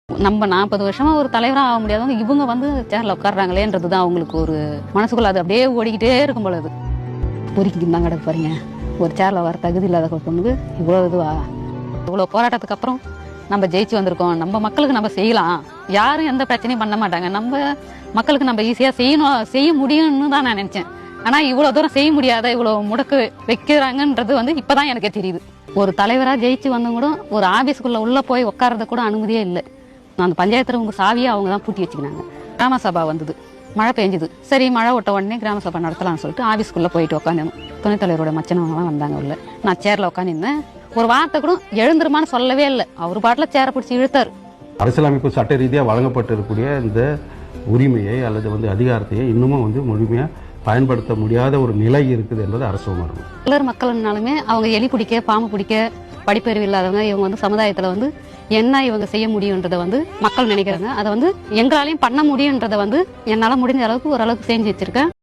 நம்ம 40 வருஷமா ஒரு தலைவராக ஆக முடியாதவங்க இவங்க வந்து சேர்ல உட்காடுறாங்களேன்றது தான் அவங்களுக்கு ஒரு மனசுக்குள்ள அது அப்படியே ஓடிக்கிட்டே இருக்கும் போல. அது பொறுக்கிட்டு தான் கிடக்கு பாருங்க. ஒரு சேர்ல வர தகுதி இல்லாத பொண்ணுக்கு இவ்வளோ இதுவா, இவ்வளோ போராட்டத்துக்கு அப்புறம் நம்ம ஜெயிச்சு வந்திருக்கோம். நம்ம மக்களுக்கு நம்ம செய்யலாம், யாரும் எந்த பிரச்சனையும் பண்ண மாட்டாங்க, நம்ம மக்களுக்கு நம்ம ஈஸியாக செய்ய முடியும்னு தான் நான் நினச்சேன். ஆனால் இவ்வளோ தூரம் செய்ய முடியாத, இவ்வளோ முடக்கு வைக்கிறாங்கன்றது வந்து இப்போதான் எனக்கே தெரியுது. ஒரு தலைவராக ஜெயிச்சு வந்தவங்க கூட ஒரு ஆஃபீஸ்க்குள்ளே உள்ளே போய் உட்காரத கூட அனுமதியே இல்லை. அந்த பஞ்சாயத்தில் உங்கள் சாவியை அவங்க தான் பூட்டி வச்சுக்கினாங்க. கிராம சபா வந்தது, மழை பெஞ்சுது, சரி மழை விட்ட உடனே கிராம சபா நடத்தலாம்னு சொல்லிட்டு ஆஃபீஸ்க்குள்ளே போயிட்டு உட்காந்து துணைத் தலைவரோட மச்சனவங்களாம் வந்தாங்க உள்ள. நான் சேரில் உட்காந்துருந்தேன். ஒரு வார்த்தை கூட எழுந்துருமான்னு சொல்லவே இல்லை. அவர் பாட்டில் சேரை பிடிச்சி இழுத்தார். அரசியலமைப்பு சட்ட ரீதியாக வழங்கப்பட்டிருக்கக்கூடிய இந்த உரிமையை அல்லது அதிகாரத்தையே இன்னமும் முழுமையாக பயன்படுத்த முடியாத ஒரு நிலை இருக்குது என்பது அரசு உணர்வு. எல்லாரும் மக்கள்னாலுமே அவங்க எலி பிடிக்க, பாம்பு பிடிக்க, படிப்பறிவு இல்லாதவங்க இவங்க சமுதாயத்தில் என்ன இவங்க செய்ய முடியுன்றதை மக்கள் நினைக்கிறாங்க. அதை எங்களாலையும் பண்ண முடியுன்றதை என்னால் முடிஞ்ச அளவுக்கு ஓரளவுக்கு செஞ்சு வச்சிருக்கேன்.